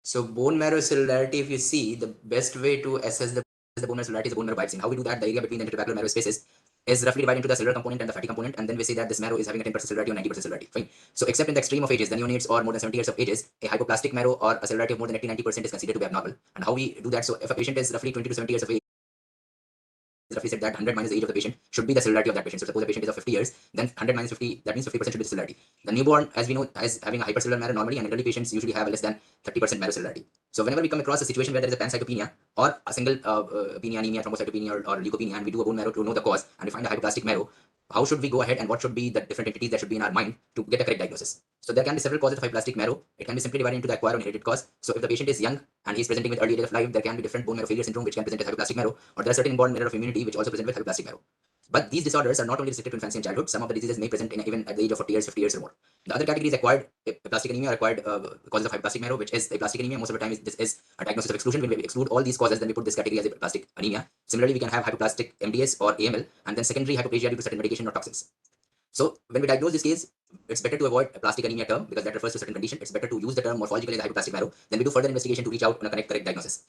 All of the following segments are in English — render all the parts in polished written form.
So bone marrow cellularity, if you see, the best way to assess the bone marrow cellularity is bone marrow biopsy. How we do that, the area between the intertrabecular marrow spaces is roughly divided into the cellular component and the fatty component, and then we say that this marrow is having a 10% cellularity or 90% cellularity. Fine. So except in the extreme of ages, the neonates or more than 70 years of ages, a hypoplastic marrow or a cellularity of more than 80-90% is considered to be abnormal. And how we do that? So if a patient is roughly 20 to 70 years of age, roughly said that 100 minus the age of the patient should be the cellularity of that patient. So suppose the patient is of 50 years, then 100 minus 50, that means 50% should be the cellularity. The newborn, as we know, is having a hypercellular marrow normally, and elderly patients usually have a less than 30% marrow cellularity. So whenever we come across a situation where there is a pancytopenia or a single anemia, thrombocytopenia or leukopenia, and we do a bone marrow to know the cause and we find a hypoplastic marrow, how should we go ahead and what should be the different entities that should be in our mind to get a correct diagnosis? So there can be several causes of hypoplastic marrow. It can be simply divided into the acquired or inherited cause. So if the patient is young and he's presenting with early age of life, there can be different bone marrow failure syndrome which can present as hypoplastic marrow, or there are certain inborn error of immunity which also present with hypoplastic marrow. But these disorders are not only restricted to infancy and childhood. Some of the diseases may present even at the age of 40 years, 50 years or more. The other category is acquired aplastic anemia, or acquired causes of hypoplastic marrow, which is aplastic anemia. Most of the time, this is a diagnosis of exclusion. When we exclude all these causes, then we put this category as aplastic anemia. Similarly, we can have hypoplastic MDS or AML, and then secondary hypoplasia due to certain medication or toxins. So when we diagnose this case, it's better to avoid aplastic anemia term because that refers to certain condition. It's better to use the term morphologically as hypoplastic marrow. Then we do further investigation to reach out on a correct diagnosis.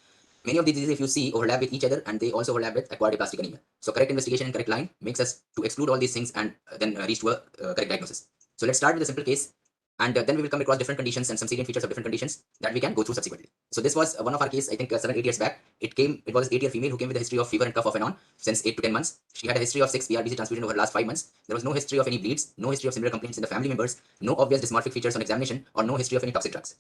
Many of these diseases, if you see, overlap with each other and they also overlap with acquired aplastic anemia. So correct investigation and correct line makes us to exclude all these things and then reach to a correct diagnosis. So let's start with a simple case, and then we will come across different conditions and some salient features of different conditions that we can go through subsequently. So this was one of our case, I think 7-8 years back. It was an 8-year female who came with a history of fever and cough off and on since 8 to 10 months. She had a history of 6 PRBC transfusion over the last 5 months. There was no history of any bleeds, no history of similar complaints in the family members, no obvious dysmorphic features on examination, or no history of any toxic drugs.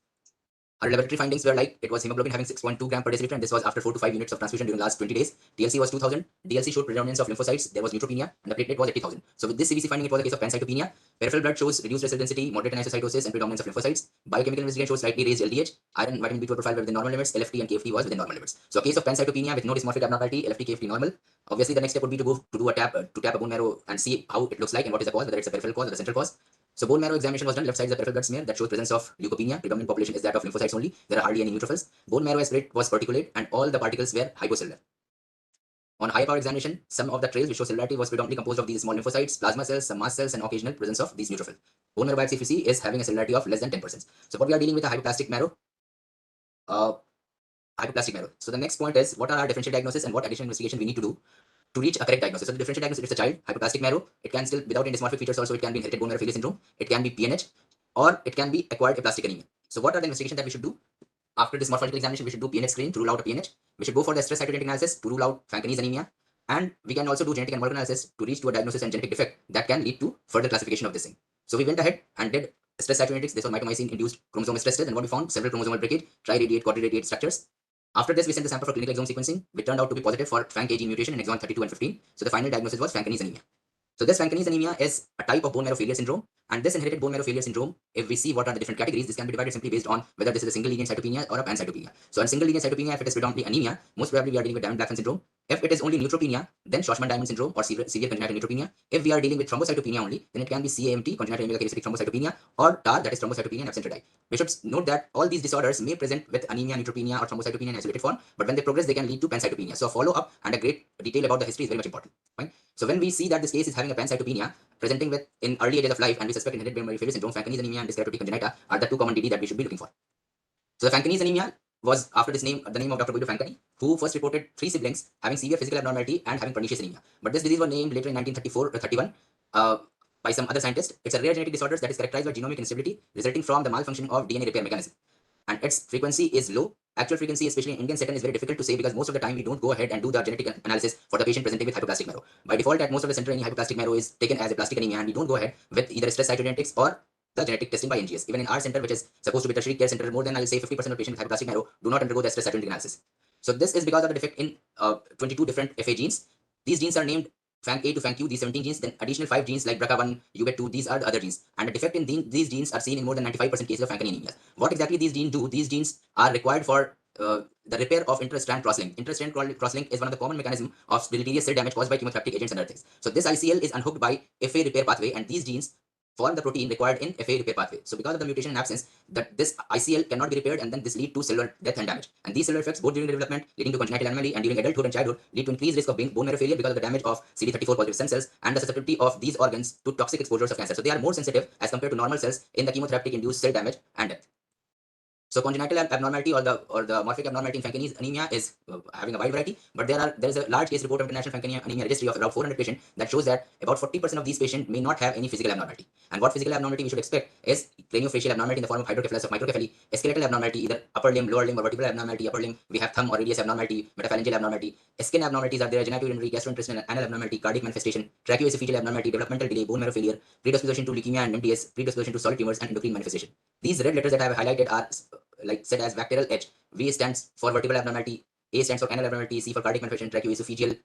Our laboratory findings were like it was hemoglobin having 6.2 gram per deciliter, and this was after 4 to 5 units of transfusion during the last 20 days. TLC was 2000. DLC showed predominance of lymphocytes. There was neutropenia, and the platelet was 80,000. So with this CBC finding, it was a case of pancytopenia. Peripheral blood shows reduced vessel density, moderate anisocytosis, and predominance of lymphocytes. Biochemical investigation shows slightly raised LDH. Iron, vitamin B12 profile were within normal limits. LFT and KFT was within normal limits. So a case of pancytopenia with no dysmorphic abnormality, LFT, KFT normal. Obviously, the next step would be to go to do a tap to tap a bone marrow and see how it looks like and what is the cause, whether it's a peripheral cause or the central cause. So bone marrow examination was done. Left side is the peripheral blood smear that shows presence of leukopenia. Predominant population is that of lymphocytes only. There are hardly any neutrophils. Bone marrow aspirate was particulate and all the particles were hypocellular. On high power examination, some of the trails which show cellularity was predominantly composed of these small lymphocytes, plasma cells, some mast cells, and occasional presence of these neutrophils. Bone marrow biopsy, if you see, is having a cellularity of less than 10%. So what we are dealing with a hypoplastic marrow. Uh, Hypoplastic marrow. So the next point is what are our differential diagnosis and what additional investigation we need to do to reach a correct diagnosis. So the differential diagnosis, it's a child, hypoplastic marrow. It can still, without any dysmorphic features also, it can be inherited bone marrow failure syndrome. It can be PNH, or it can be acquired aplastic anemia. So what are the investigations that we should do? After this morphological examination, we should do PNH screen to rule out a PNH. We should go for the stress cytogenetic analysis to rule out Fanconi's anemia. And we can also do genetic and molecular analysis to reach to a diagnosis and genetic defect that can lead to further classification of this thing. So we went ahead and did stress cytogenetics. This was mitomycin induced chromosomal stress test, and what we found, several chromosomal breakage, triradiate, quadriradiate structures. After this, we sent the sample for clinical exome sequencing, which turned out to be positive for FANK-AG mutation in exon 32 and 15. So the final diagnosis was Fanconi's anemia. So this Fanconi's anemia is a type of bone marrow failure syndrome, and this inherited bone marrow failure syndrome, if we see what are the different categories, this can be divided simply based on whether this is a single lineage cytopenia or a pancytopenia. So in single lineage cytopenia, if it is predominantly anemia, most probably we are dealing with Diamond-Blackfan syndrome. If it is only neutropenia, then Shortman-Diamond syndrome or severe congenital neutropenia. If we are dealing with thrombocytopenia only, then it can be CAMT, congenital amegakaryocytic thrombocytopenia, or TAR, that is thrombocytopenia and absent redi. We should note that all these disorders may present with anemia, neutropenia, or thrombocytopenia in isolated form, but when they progress, they can lead to pancytopenia. So follow up and a great detail about the history is very much important. Fine. So when we see that this case is having a pancytopenia presenting with in early ages of life, and we suspect inherited bone marrow failure syndrome, Fanconi's anemia and dyskeratotic congenita are the two common DD that we should be looking for. So the Fanconi's anemia was after this name, the name of Dr. Guido Fanconi, who first reported 3 siblings having severe physical abnormality and having pernicious anemia. But this disease was named later in 1934 or 31 by some other scientist. It's a rare genetic disorder that is characterized by genomic instability resulting from the malfunctioning of DNA repair mechanism. And its frequency is low. Actual frequency, especially in Indian setting, is very difficult to say because most of the time we don't go ahead and do the genetic analysis for the patient presenting with hypoplastic marrow. By default, at most of the center, any hypoplastic marrow is taken as a plastic anemia, and we don't go ahead with either stress cytogenetics or the genetic testing by NGS. Even in our center, which is supposed to be tertiary care center, more than I'll say 50% of patients with hypoplastic marrow do not undergo the stress cytogenetic analysis. So this is because of the defect in 22 different FA genes. These genes are named FANK A to FANK Q, these 17 genes, then additional 5 genes like BRCA1, UBET2, these are the other genes. And the defect in these genes are seen in more than 95% cases of Fanconi anemia. What exactly these genes do? These genes are required for the repair of interstrand cross-link. Interstrand cross-link is one of the common mechanisms of deleterious cell damage caused by chemotherapeutic agents and other things. So this ICL is unhooked by FA repair pathway, and these genes form the protein required in FA repair pathway. So because of the mutation and absence, that this ICL cannot be repaired, and then this lead to cellular death and damage. And these cellular effects, both during development, leading to congenital anomaly, and during adulthood and childhood, lead to increased risk of bone marrow failure because of the damage of CD34 positive stem cells and the susceptibility of these organs to toxic exposures of cancer. So they are more sensitive as compared to normal cells in the chemotherapeutic induced cell damage and death. So congenital abnormality or the morphic abnormality in Fanconi's anemia is having a wide variety, but there is a large case report of international Fanconi anemia registry of around 400 patients that shows that about 40% of these patients may not have any physical abnormality. And what physical abnormality we should expect is craniofacial abnormality in the form of hydrocephalus of microcephaly, skeletal abnormality, either upper limb, lower limb, or vertebral abnormality. Upper limb, we have thumb or radius abnormality, metaphalangeal abnormality. Skin abnormalities are there, genitourinary, gastrointestinal, anal abnormality, cardiac manifestation, tracheoesophageal abnormality, developmental delay, bone marrow failure, predisposition to leukemia and MDS, predisposition to solid tumors, and endocrine manifestation. These red letters that I have highlighted are like said as bacterial H. V stands for vertebral abnormality, A stands for anal abnormality, C for cardiac manifestation, tracheoesophageal,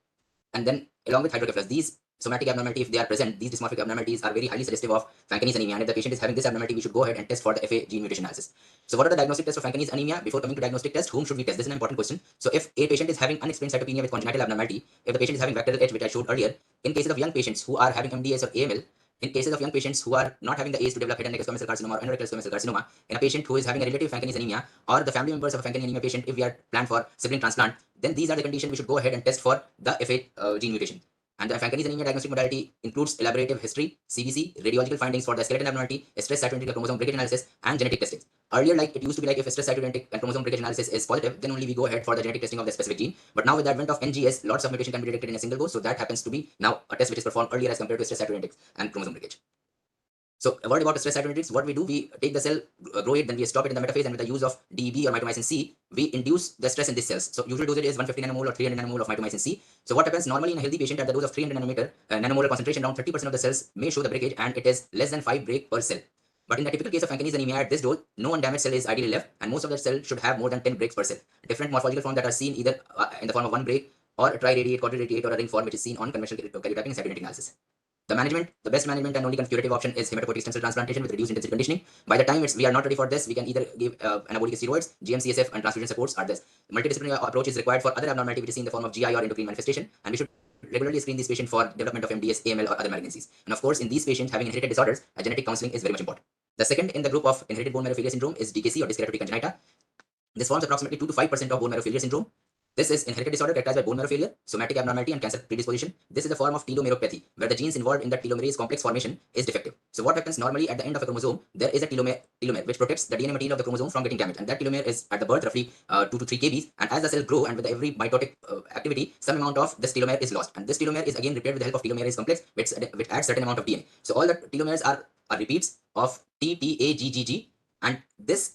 and then along with hydrocephalus, these somatic abnormality, if they are present, these dysmorphic abnormalities are very highly suggestive of Fanconi's anemia. And if the patient is having this abnormality, we should go ahead and test for the FA gene mutation analysis. So what are the diagnostic tests for Fanconi's anemia? Before coming to diagnostic test, whom should we test? This is an important question. So if a patient is having unexplained cytopenia with congenital abnormality, if the patient is having bacterial H, which I showed earlier, in cases of young patients who are having MDS or AML, in cases of young patients who are not having the age to develop head and neck squamous cell carcinoma or endometrial squamous cell carcinoma, in a patient who is having a relative Fanconi's anemia, or the family members of a Fanconi anemia patient, if we are planned for sibling transplant, then these are the conditions we should go ahead and test for the FA gene mutation. And the Fanconi's anemia diagnostic modality includes elaborative history, CBC, radiological findings for the skeletal abnormality, stress cytogenetic chromosome breakage analysis, and genetic testing. Earlier, like it used to be like if stress cytogenetic and chromosome breakage analysis is positive, then only we go ahead for the genetic testing of the specific gene. But now with the advent of NGS, lots of mutation can be detected in a single go. So that happens to be now a test which is performed earlier as compared to stress cytogenetics and chromosome breakage. So a word about stress cytogenetics, what we do, we take the cell, grow it, then we stop it in the metaphase, and with the use of DEB or mitomycin C, we induce the stress in these cells. So usual dosage is 150 nanomole or 300 nanomole of mitomycin C. So what happens normally in a healthy patient at the dose of 300 nanomolar concentration, around 30% of the cells may show the breakage, and it is less than 5 break per cell. But in the typical case of Fanconi's anemia, at this dose, no undamaged cell is ideally left, and most of the cell should have more than 10 breaks per cell. Different morphological forms that are seen either in the form of one break, or a triradiate, quadriradiate, or a ring form, which is seen on conventional karyotyping and cytogenetic analysis. The management, the best management and only curative option is hematopoietic stem cell transplantation with reduced intensity conditioning. By the time we are not ready for this, we can either give anabolic steroids, GM-CSF, and transfusion supports are this. Multidisciplinary approach is required for other abnormality which is seen in the form of GI or endocrine manifestation, and we should regularly screen these patients for development of MDS, AML, or other malignancies. And of course, in these patients having inherited disorders, a genetic counseling is very much important. The second in the group of inherited bone marrow failure syndrome is DKC or dyskeratotic congenita. This forms approximately 2 to 5% of bone marrow failure syndrome. This is inherited disorder characterized by bone marrow failure, somatic abnormality, and cancer predisposition. This is a form of telomeropathy, where the genes involved in the telomerase complex formation is defective. So what happens normally at the end of a chromosome, there is a telomere which protects the DNA material of the chromosome from getting damaged, and that telomere is at the birth roughly 2 to 3 kbs. And as the cell grow and with every mitotic activity, some amount of this telomere is lost, and this telomere is again repaired with the help of telomerase complex, which adds certain amount of DNA. So all the telomeres are repeats of TTAGGG, and this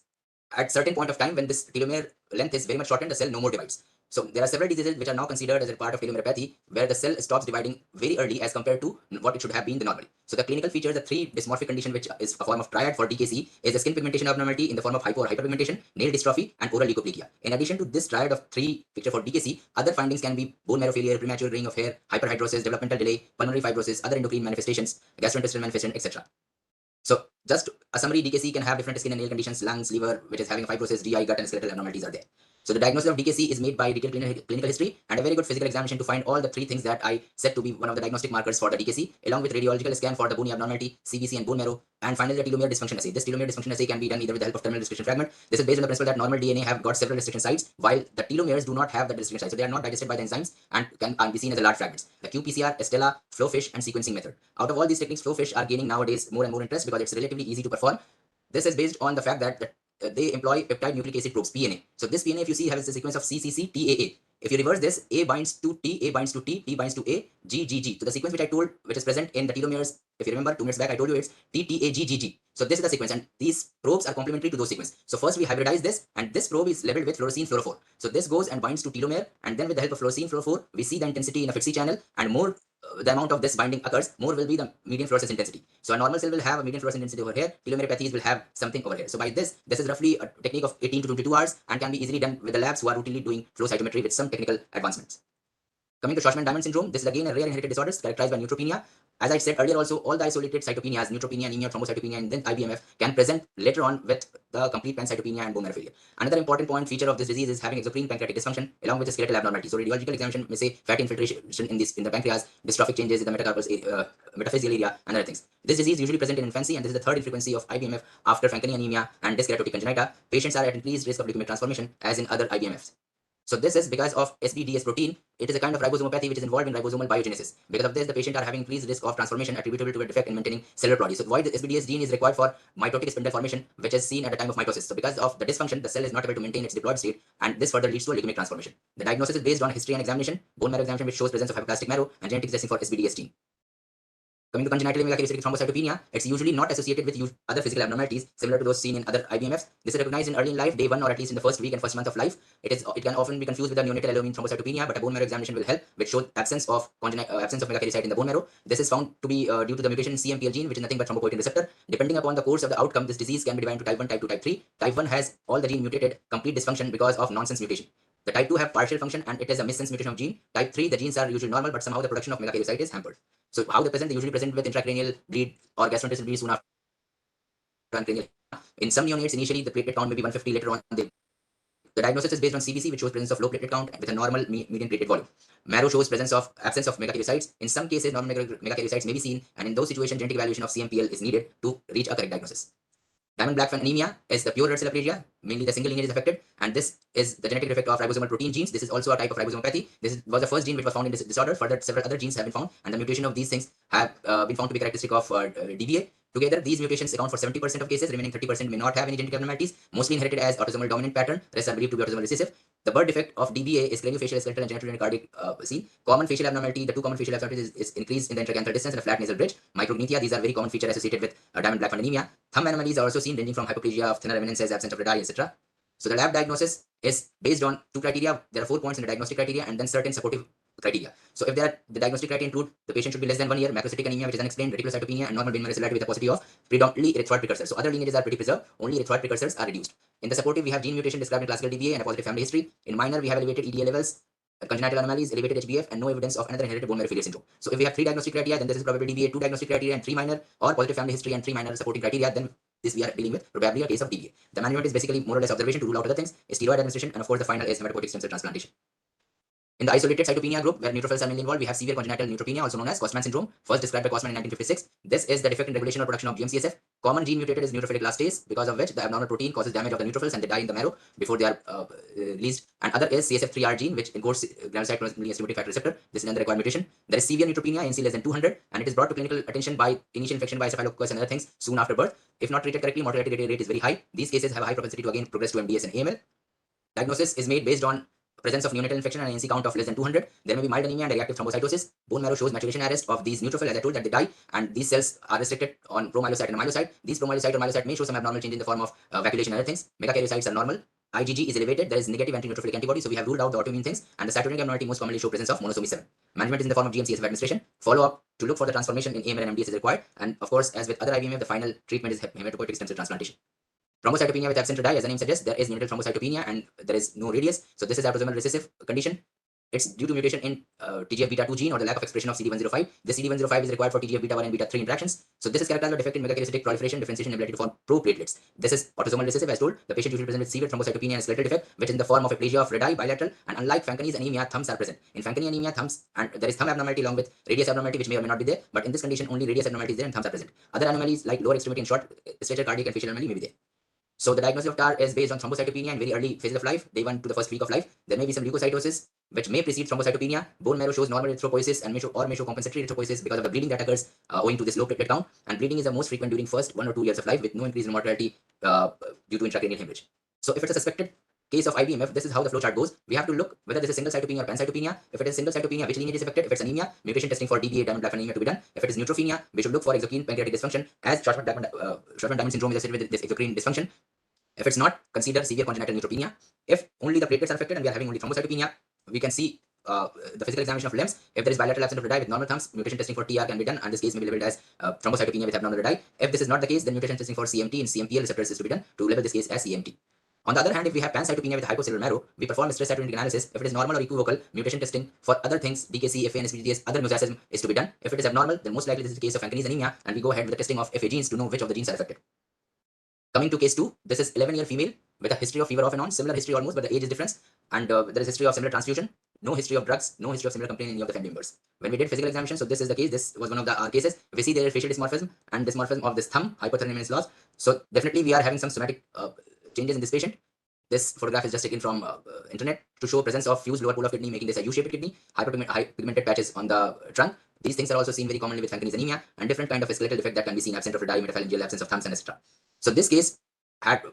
at certain point of time when this telomere length is very much shortened, the cell no more divides. So there are several diseases which are now considered as a part of telomeropathy, where the cell stops dividing very early as compared to what it should have been the normal. So the clinical features, the three dysmorphic condition, which is a form of triad for DKC, is the skin pigmentation abnormality in the form of hypo or hyperpigmentation, nail dystrophy, and oral leukoplegia. In addition to this triad of three picture for DKC, other findings can be bone marrow failure, premature graying of hair, hyperhidrosis, developmental delay, pulmonary fibrosis, other endocrine manifestations, gastrointestinal manifestation, etc. So just a summary, DKC can have different skin and nail conditions, lungs, liver, which is having a fibrosis, GI, gut, and skeletal abnormalities are there. So the diagnosis of DKC is made by detailed clinical history and a very good physical examination to find all the three things that I said to be one of the diagnostic markers for the DKC, along with radiological scan for the bony abnormality, CBC, and bone marrow, and finally the telomere dysfunction assay. This telomere dysfunction assay can be done either with the help of terminal restriction fragment. This is based on the principle that normal DNA have got several restriction sites, while the telomeres do not have the restriction sites, so they are not digested by the enzymes and can be seen as a large fragments. The qPCR, Estella, flowfish, and sequencing method. Out of all these techniques, flowfish are gaining nowadays more and more interest because it's relatively easy to perform. This is based on the fact that they employ peptide nucleic acid probes, PNA. So this PNA, if you see, has a sequence of CCC-TAA. If you reverse this, A binds to T, A binds to T, T binds to A, G, G, G. So the sequence which I told, which is present in the telomeres, if you remember 2 minutes back, I told you it's T, T, A, G, G, G. So this is the sequence, and these probes are complementary to those sequence. So first we hybridize this, and this probe is labeled with fluorescein fluorophore. So this goes and binds to telomere, and then with the help of fluorescein fluorophore, we see the intensity in a fixed channel, and more the amount of this binding occurs, more will be the median fluorescence intensity. So a normal cell will have a median fluorescence intensity over here, telomeropathies will have something over here. So by this is roughly a technique of 18 to 22 hours and can be easily done with the labs who are routinely doing flow cytometry with some technical advancements. Coming to Shortman-Diamond syndrome, this is again a rare inherited disorder characterized by neutropenia. As I said earlier also, all the isolated cytopenias, neutropenia, anemia, thrombocytopenia, and then IBMF can present later on with the complete pancytopenia and bone marrow failure. Another important point feature of this disease is having exocrine pancreatic dysfunction along with the skeletal abnormality. So radiological examination may say fatty infiltration in the pancreas, dystrophic changes in the metaphyseal area, and other things. This disease is usually present in infancy, and this is the third in frequency of IBMF after Fanconi anemia and dyskeratotic congenita. Patients are at increased risk of leukemic transformation as in other IBMFs. So this is because of SBDS protein. It is a kind of ribosomopathy which is involved in ribosomal biogenesis. Because of this, the patient are having increased risk of transformation attributable to a defect in maintaining cellular body. So why the SBDS gene is required for mitotic spindle formation, which is seen at the time of mitosis. So because of the dysfunction, the cell is not able to maintain its diploid state, and this further leads to a leukemic transformation. The diagnosis is based on history and examination, bone marrow examination which shows presence of hypoplastic marrow, and genetic testing for SBDS gene. Coming to congenital megakaryocytic thrombocytopenia, it's usually not associated with other physical abnormalities similar to those seen in other IBMFs. This is recognized in early in life, day 1 or at least in the first week and first month of life. It can often be confused with the neonatal alloimmune thrombocytopenia, but a bone marrow examination will help, which shows absence of megakaryocyte in the bone marrow. This is found to be due to the mutation in CMPL gene, which is nothing but thrombopoietin receptor. Depending upon the course of the outcome, this disease can be divided into type 1, type 2, type 3. Type 1 has all the gene mutated, complete dysfunction because of nonsense mutation. The type 2 have partial function and it is a missense mutation of gene. Type 3, the genes are usually normal, but somehow the production of megakaryocyte is hampered. So how they present? They usually present with intracranial bleed or gastrointestinal bleed soon after cranial. In some neonates, initially the platelet count may be 150. Later on, the diagnosis is based on CBC, which shows presence of low platelet count with a normal median platelet volume. Marrow shows absence of megakaryocytes. In some cases, normal megakaryocytes may be seen, and in those situations, genetic evaluation of CMPL is needed to reach a correct diagnosis. Diamond blackfan anemia is the pure red cell aplasia, mainly the single lineage is affected, and this is the genetic defect of ribosomal protein genes. This is also a type of ribosomopathy. Was the first gene which was found in this disorder. Further, several other genes have been found, and the mutation of these things have been found to be characteristic of DBA. Together, these mutations account for 70% of cases. Remaining 30% may not have any genetic abnormalities, mostly inherited as autosomal dominant pattern. Rest are believed to be autosomal recessive. The birth defect of DBA is craniofacial, skeletal, and genital cardiac scene. Common facial abnormality, the two common facial abnormalities is increase in the intracanthal distance and a flat nasal bridge. Micrognathia, these are very common features associated with diamond blackfan anemia. Thumb anomalies are also seen, ranging from hypoplegia of thinner eminences, absence of radii, etc. So the lab diagnosis is based on two criteria. There are 4 points in the diagnostic criteria and then certain supportive criteria. So if the diagnostic criteria include the patient should be less than 1 year, macrocytic anemia which is unexplained, reticulocytopenia, and normal brain marrow cellularity with a paucity of predominantly erythroid precursors. So other lineages are pretty preserved, only erythroid precursors are reduced. In the supportive, we have gene mutation described in classical DBA and a positive family history. In minor, we have elevated EDA levels, congenital anomalies, elevated HbF, and no evidence of another inherited bone marrow failure syndrome. So if we have 3 diagnostic criteria, then this is probably DBA, 2 diagnostic criteria and 3 minor, or positive family history and 3 minor supporting criteria, then this we are dealing with probably a case of DBA. The management is basically more or less observation to rule out other things, steroid administration, and of course the final is hematopoietic stem cell transplantation. In the isolated cytopenia group, where neutrophils are mainly involved, we have severe congenital neutropenia, also known as Kostman syndrome, first described by Kostman in 1956. This is the defect in regulation or production of GM-CSF. Common gene mutated is neutrophilic elastase, because of which the abnormal protein causes damage of the neutrophils and they die in the marrow before they are released. And other is CSF3R gene, which encodes granulocyte stimulating factor receptor. This is another required mutation. There is severe neutropenia, ANC less than 200, and it is brought to clinical attention by initial infection by Staphylococcus and other things soon after birth. If not treated correctly, mortality rate is very high. These cases have a high propensity to again progress to MDS and AML. Diagnosis is made based on presence of neonatal infection and ANC count of less than 200. There may be mild anemia and reactive thrombocytosis. Bone marrow shows maturation arrest of these neutrophils, as I told, that they die, and these cells are restricted on promyelocyte and myelocyte. These promyelocyte or myelocyte may show some abnormal change in the form of vacuolation and other things. Megakaryocytes are normal. IgG is elevated. There is negative anti-neutrophilic antibody, so we have ruled out the autoimmune things. And the cytopenic abnormality most commonly show presence of monosomy 7. Management is in the form of GM-CSF administration. Follow-up to look for the transformation in AML and MDS is required. And of course, as with other IBMF, the final treatment is hematopoietic stem cell transplantation. Thrombocytopenia with absent radii, as the name suggests, there is neonatal thrombocytopenia and there is no radius. So this is autosomal recessive condition. It's due to mutation in TGF-beta2 gene or the lack of expression of CD105. This CD105 is required for TGF-beta1 and beta-3 interactions. So this is characterized by defect in megakaryocytic proliferation, differentiation, and ability to form proplatelets. This is autosomal recessive, as told. The patient usually presents with severe thrombocytopenia and skeletal defect, which is in the form of aplasia of radii bilateral. And unlike Fanconi's anemia, thumbs are present. In Fanconi anemia, thumbs and there is thumb abnormality along with radius abnormality, which may or may not be there. But in this condition, only radius abnormality is there and thumbs are present. Other anomalies like lower extremity and short stature, cardiac, and facial anomaly may be there. So the diagnosis of TAR is based on thrombocytopenia in very early phases of life, day 1 to the first week of life. There may be some leukocytosis, which may precede thrombocytopenia. Bone marrow shows normal erythropoiesis and may show compensatory erythropoiesis because of the bleeding that occurs owing to this low platelet count. And bleeding is the most frequent during first 1 or 2 years of life, with no increase in mortality due to intracranial hemorrhage. So if it's a suspected case of IBMF, this is how the flowchart goes. We have to look whether this is single cytopenia or pancytopenia. If it is single cytopenia, which lineage is affected? If it's anemia, mutation testing for DBA, diamond blackfan anemia to be done. If it is neutropenia, we should look for exocrine pancreatic dysfunction, as Shortman-Diamond syndrome is associated with this exocrine dysfunction. If it's not, consider severe congenital neutropenia. If only the platelets are affected and we are having only thrombocytopenia, we can see the physical examination of limbs. If there is bilateral absence of radii with normal thumbs, mutation testing for TR can be done, and this case may be labeled as thrombocytopenia with abnormal radii. If this is not the case, then mutation testing for CMT and CMPL receptors is to be done to label this case as CMT. On the other hand, if we have pancytopenia with hypocellular marrow, we perform stress cytogenetic analysis. If it is normal or equivocal, mutation testing for other things, DKC, FA, and SPGDS, other mosaicism is to be done. If it is abnormal, then most likely this is the case of Fanconi's anemia, and we go ahead with the testing of FA genes to know which of the genes are affected. Coming to case 2, this is 11-year female with a history of fever off and on, similar history almost, but the age is different, and there is history of similar transfusion, no history of drugs, no history of similar complaint in any of the family members. When we did physical examination, so this is the case, this was one of the cases, we see there is facial dysmorphism and dysmorphism of this thumb, hypothermia is lost. So definitely we are having some somatic changes in this patient. This photograph is just taken from internet to show presence of fused lower pole of kidney, making this a U-shaped kidney, hyperpigmented patches on the trunk. These things are also seen very commonly with Fanconi's anemia and different kind of skeletal defect that can be seen, absent of a dye, metaphalangeal, absence of thumbs, and etc. So this case had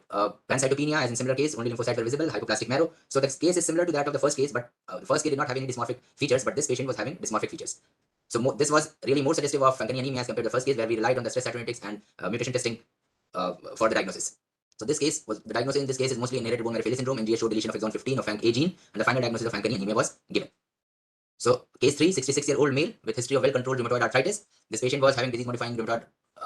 pancytopenia, as in similar case, only lymphocytes were visible, hypoplastic marrow. So the case is similar to that of the first case, but the first case did not have any dysmorphic features, but this patient was having dysmorphic features. So this was really more suggestive of Fanconi anemia as compared to the first case, where we relied on the stress cytogenetics and mutation testing for the diagnosis. So this case was the diagnosis in this case is mostly inherited bone marrow failure syndrome, and showed deletion of exon 15 of FANC A gene, and the final diagnosis of Fanconi anemia was given. So case 3, 66-year-old male with history of well-controlled rheumatoid arthritis. This patient was having disease-modifying rheumatoid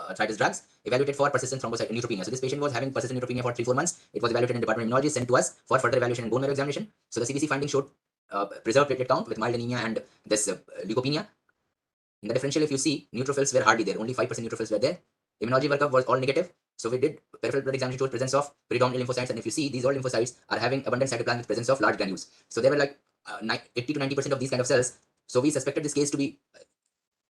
arthritis drugs, evaluated for persistent thrombocyte neutropenia. So this patient was having persistent neutropenia for 3-4 months. It was evaluated in department of immunology, sent to us for further evaluation and bone marrow examination. So the CBC findings showed preserved platelet count with mild anemia and this leukopenia. In the differential, if you see, neutrophils were hardly there, only 5% neutrophils were there. Immunology workup was all negative. So we did peripheral blood examination, showed presence of predominant lymphocytes, and if you see, these all lymphocytes are having abundant cytoplasm with presence of large granules. So there were like 80 to 90% of these kind of cells. So we suspected this case to be,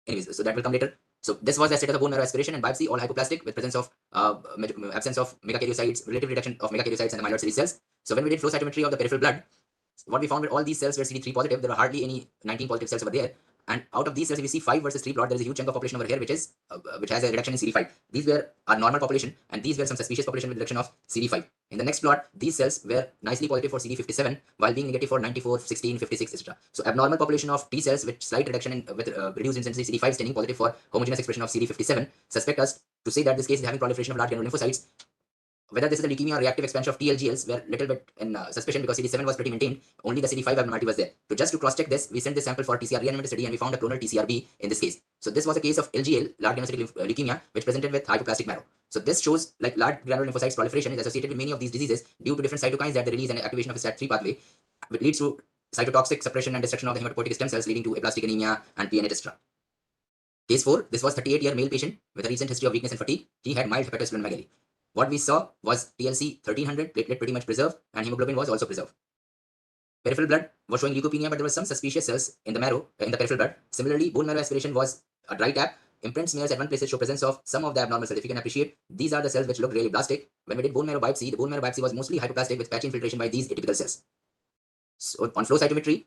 anyways, so that will come later. So this was the status of bone marrow aspiration and biopsy, all hypoplastic with presence of absence of megakaryocytes, relative reduction of megakaryocytes and the myeloid series cells. So when we did flow cytometry of the peripheral blood, what we found were all these cells were CD3 positive. There were hardly any 19 positive cells over there. And out of these cells, if you see 5 versus 3 plot, there is a huge chunk of population over here, which has a reduction in CD5. These were our normal population, and these were some suspicious population with reduction of CD5. In the next plot, these cells were nicely positive for CD57, while being negative for 94, 16, 56, etc. So abnormal population of T cells with slight reduction in with reduced intensity CD5 staining, positive for homogeneous expression of CD57, suspect us to say that this case is having proliferation of large granular lymphocytes. Whether this is a leukemia or reactive expansion of TLGLs were little bit in suspicion, because CD7 was pretty maintained, only the CD5 abnormality was there. So just to cross check this, we sent this sample for TCR reanimated study, and we found a clonal TCRB in this case. So this was a case of LGL, large granulocytic leukemia, which presented with hypoplastic marrow. So this shows like large granular lymphocytes proliferation is associated with many of these diseases due to different cytokines that they release and activation of the STAT3 pathway, which leads to cytotoxic suppression and destruction of the hematopoietic stem cells, leading to aplastic anemia and PNH, etc. Case 4, this was 38-year male patient with a recent history of weakness and fatigue. He had mild hepatosplenomegaly. What we saw was TLC 1300, platelet pretty much preserved, and hemoglobin was also preserved. Peripheral blood was showing leukopenia, but there were some suspicious cells in the marrow, in the peripheral blood. Similarly, bone marrow aspiration was a dry tap. Imprint smears at one place show presence of some of the abnormal cells. If you can appreciate, these are the cells which look really blastic. When we did bone marrow biopsy, the bone marrow biopsy was mostly hypoplastic with patchy infiltration by these atypical cells. So on flow cytometry,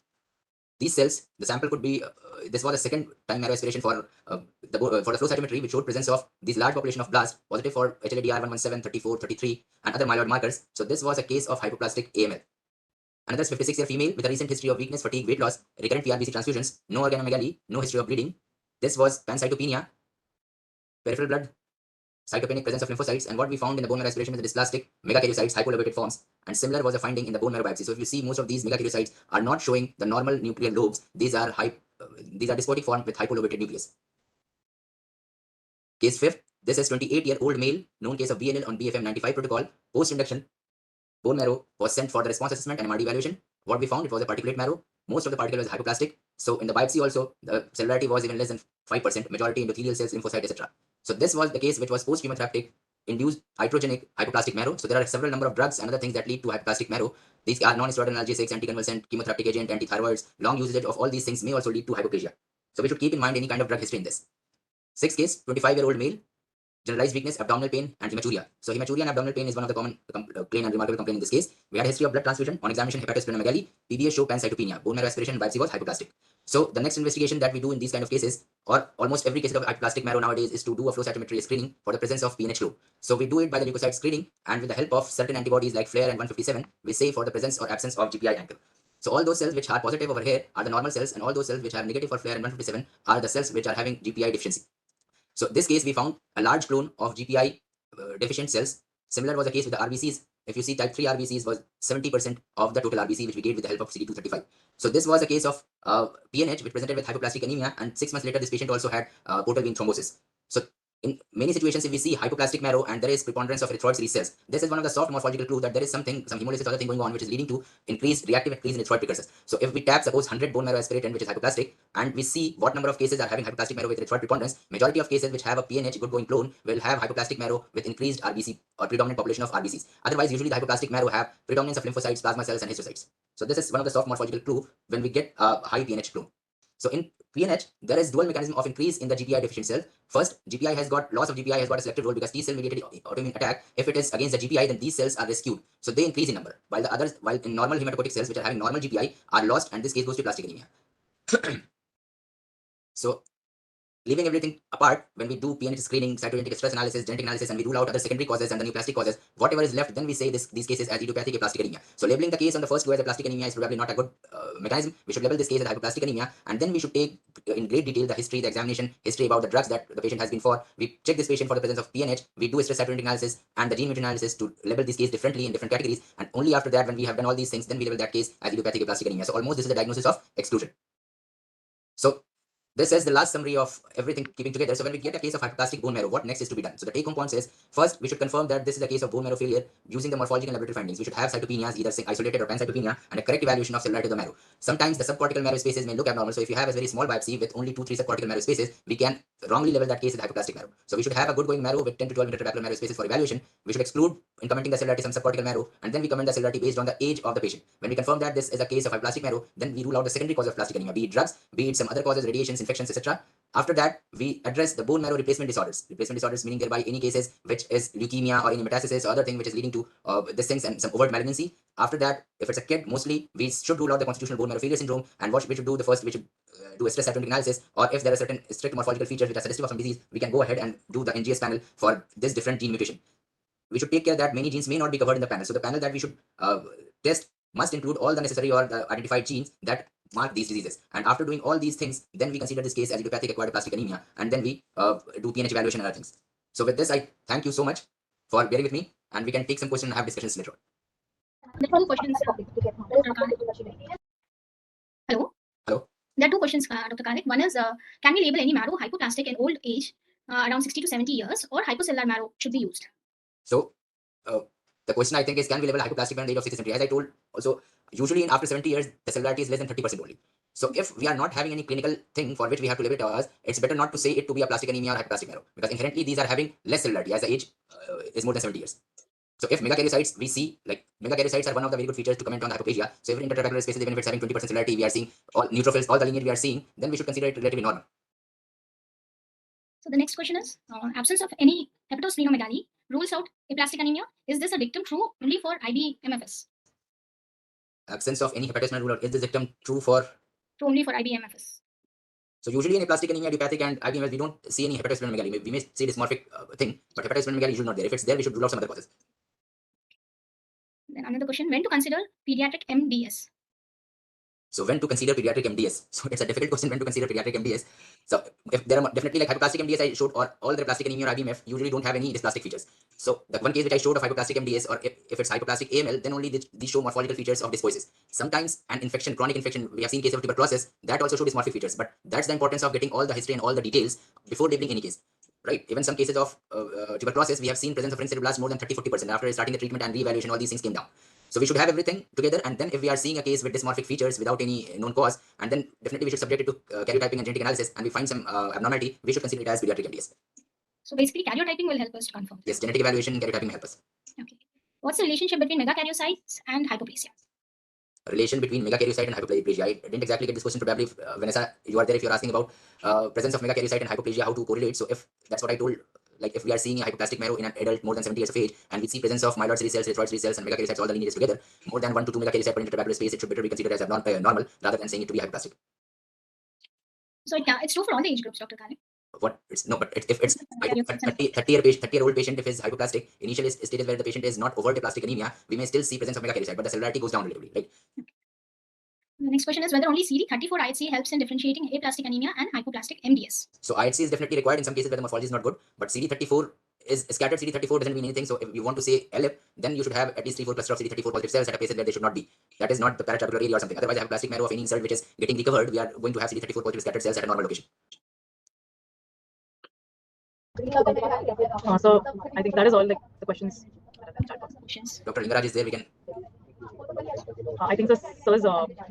these cells, the sample could be, this was the second time marrow aspiration for the flow cytometry, which showed presence of these large population of blasts, positive for HLA-DR 117, 34, 33, and other myeloid markers. So this was a case of hypoplastic AML. Another 56-year female with a recent history of weakness, fatigue, weight loss, recurrent PRBC transfusions, no organomegaly, no history of bleeding. This was pancytopenia, peripheral blood, cytopenic presence of lymphocytes, and what we found in the bone marrow aspiration is the dysplastic megakaryocytes, hypolobated forms, and similar was a finding in the bone marrow biopsy. So if you see, most of these megakaryocytes are not showing the normal nuclear lobes. These are despotic form with hypolobated nucleus. Case 5, this is 28-year-old male, known case of BNL on BFM95 protocol. Post-induction, bone marrow was sent for the response assessment and MRD evaluation. What we found, it was a particulate marrow. Most of the particle was hypoplastic. So in the biopsy also, the cellularity was even less than 5%, majority endothelial cells, lymphocytes, etc. So this was the case which was post-chemotherapeutic induced iatrogenic hypoplastic marrow. So there are several number of drugs and other things that lead to hypoplastic marrow. These are non-steroidal analgesics, anticonvulsant, chemotherapeutic agent, antithyroids. Long usage of all these things may also lead to hypoplasia. So we should keep in mind any kind of drug history in this. Sixth case, 25-year-old male, generalized weakness, abdominal pain, and hematuria. So hematuria and abdominal pain is one of the common plain and remarkable complaint in this case. We had a history of blood transfusion. On examination, hepatosplenomegaly, PBS show pancytopenia, bone marrow aspiration, biopsy was hypoplastic. So the next investigation that we do in these kind of cases, or almost every case of hypoplastic marrow nowadays, is to do a flow cytometry screening for the presence of PNH low. So we do it by the leukocyte screening, and with the help of certain antibodies like FLAIR and 157, we say for the presence or absence of GPI anchor. So all those cells which are positive over here are the normal cells, and all those cells which are negative for FLAIR and 157 are the cells which are having GPI deficiency. So this case, we found a large clone of GPI deficient cells. Similar was the case with the RBCs. If you see, type 3 RBCs was 70% of the total RBC, which we gave with the help of CD235. So this was a case of PNH, which presented with hypoplastic anemia, and 6 months later, this patient also had portal vein thrombosis. So in many situations, if we see hypoplastic marrow and there is preponderance of erythroid series cells, this is one of the soft morphological clues that there is something, some hemolysis or other thing going on, which is leading to reactive increase in erythroid precursors. So if we tap, suppose 100 bone marrow aspiratant, which is hypoplastic, and we see what number of cases are having hypoplastic marrow with erythroid preponderance, majority of cases which have a PNH good going clone will have hypoplastic marrow with increased RBC or predominant population of RBCs. Otherwise, usually the hypoplastic marrow have predominance of lymphocytes, plasma cells, and histiocytes. So this is one of the soft morphological clue when we get a high PNH clone. So in PNH, there is dual mechanism of increase in the GPI deficient cell. First, GPI has got loss of GPI has got a selective role because T cell mediated autoimmune attack. If it is against the GPI, then these cells are rescued, so they increase in number. While the others, while in normal hematopoietic cells which are having normal GPI are lost, and this case goes to plastic anemia. So leaving everything apart, when we do PNH screening, cytogenetic stress analysis, genetic analysis, and we rule out other secondary causes and the neoplastic causes, whatever is left, then we say these cases as idiopathic aplastic anemia. So labeling the case on the first go as a plastic anemia is probably not a good mechanism. We should label this case as hypoplastic anemia, and then we should take in great detail the history, the examination history about the drugs that the patient has been for. We check this patient for the presence of PNH. We do a stress cytogenetic analysis and the gene mutation analysis to label this case differently in different categories, and only after that, when we have done all these things, then we label that case as idiopathic aplastic anemia. So almost this is the diagnosis of exclusion. So this is the last summary of everything keeping together. So when we get a case of hypoplastic bone marrow, what next is to be done? So the take-home point is, first, we should confirm that this is a case of bone marrow failure using the morphological and laboratory findings. We should have cytopenias, either isolated or pancytopenia, and a correct evaluation of cellularity of the marrow. Sometimes the subcortical marrow spaces may look abnormal. So if you have a very small biopsy with only 2-3 subcortical marrow spaces, we can wrongly label that case as hypoplastic marrow. So we should have a good going marrow with 10 to 12 intertrabecular marrow spaces for evaluation. We should exclude in commenting the cellularity some subcortical marrow, and then we comment the cellularity based on the age of the patient. When we confirm that this is a case of hypoplastic marrow, then we rule out the secondary cause of plastic anemia, be it drugs, be it some other causes, radiations, infections, etc. After that, we address the bone marrow replacement disorders. Replacement disorders meaning thereby any cases which is leukemia or any metastasis or other thing which is leading to these things and some overt malignancy. After that, if it's a kid, mostly we should rule out the constitutional bone marrow failure syndrome, and what we should do the first, we should do a stress cytogenetic analysis, or if there are certain strict morphological features which are suggestive of some disease, we can go ahead and do the NGS panel for this different gene mutation. We should take care that many genes may not be covered in the panel. So the panel that we should test must include all the necessary or the identified genes that mark these diseases. And after doing all these things, then we consider this case as idiopathic acquired aplastic anemia, and then we do PNH evaluation and other things. So with this, I thank you so much for bearing with me, and we can take some questions and have discussions later on. There are two questions. Hello. Hello. There are two questions, Dr. Khalid. One is, can we label any marrow hypoplastic in old age, around 60 to 70 years, or hypocellular marrow should be used? So the question I think is, can we label hypoplastic marrow at the age of 60 to 70? As I told, also usually after 70 years, the cellularity is less than 30% only. So if we are not having any clinical thing for which we have to label it as, it's better not to say it to be a plastic anemia or hypoplastic marrow, because inherently these are having less cellularity as the age is more than 70 years. So if megakaryocytes, we see like megakaryocytes are one of the very good features to comment on the hypoplasia. So every intertrabecular spaces, even if it's having 20% cellularity, we are seeing all neutrophils, all the lineage we are seeing, then we should consider it relatively normal. So the next question is, absence of any hepatosplenomegaly rules out aplastic anemia. Is this a dictum true only for IBMFS? Absence of any hepatosplenomegaly rule out, is this dictum true for? True only for IBMFS. So usually in aplastic anemia, idiopathic and IBMFS, we don't see any hepatosplenomegaly. We may see dysmorphic thing, but hepatosplenomegaly is usually not there. If it's there, we should rule out some other causes. Then another question, when to consider pediatric MDS? So when to consider pediatric MDS? So it's a difficult question, when to consider pediatric MDS. So if there are definitely like hypoplastic MDS I showed, or all the plastic anemia or IBMF usually don't have any dysplastic features. So the one case which I showed of hypoplastic MDS, or if it's hypoplastic AML, then only these show morphological features of dyspoisis. Sometimes an infection, chronic infection, we have seen cases of tuberculosis that also show dysmorphic features, but that's the importance of getting all the history and all the details before labeling any case. Right, even some cases of tuberculosis, we have seen presence of ring cereblast more than 30-40%. After starting the treatment and re-evaluation, all these things came down. So we should have everything together, and then if we are seeing a case with dysmorphic features without any known cause, and then definitely we should subject it to karyotyping and genetic analysis, and we find some abnormality, we should consider it as pediatric MDS. So basically karyotyping will help us to confirm. Yes, genetic evaluation and karyotyping will help us. Okay. What's the relationship between megakaryocytes and hypoplasia? Relation between megakaryocyte and hypoplasia. I didn't exactly get this question. Probably, Vanessa, you are there if you're asking about presence of megakaryocyte and hypoplasia, how to correlate. So if that's what I told, like if we are seeing a hypoplastic marrow in an adult more than 70 years of age, and we see presence of myeloid cell cells, erythroid cell cells, and megakaryocytes, all the lineages together, more than 1 to 2 megakaryocytes per intertrabecular space, it should better be considered as normal rather than saying it to be hypoplastic. So it's true for all the age groups, Dr. Khalid. What? It's no, but if it's 30-year-old patient, if it's hypoplastic, initial stages where the patient is not overt aplastic anemia, we may still see presence of megakaryocyte, but the cellularity goes down relatively, right? The next question is whether only CD34 IHC helps in differentiating aplastic anemia and hypoplastic MDS. So IHC is definitely required in some cases where the morphology is not good, but CD34 is scattered. CD34 doesn't mean anything. So if you want to say LF, then you should have at least 3-4 cluster of CD34 positive cells at a places where they should not be. That is not the paratrabecular area or something. Otherwise, I have plastic marrow of any insult which is getting recovered, we are going to have CD34 positive scattered cells at a normal location. So I think that is all the questions. Dr. Lingaraj is there. We can. I think the sir's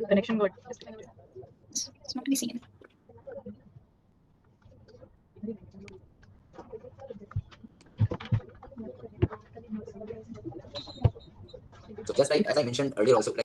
connection got disconnected. It's not to be seen. So just like as I mentioned earlier, also like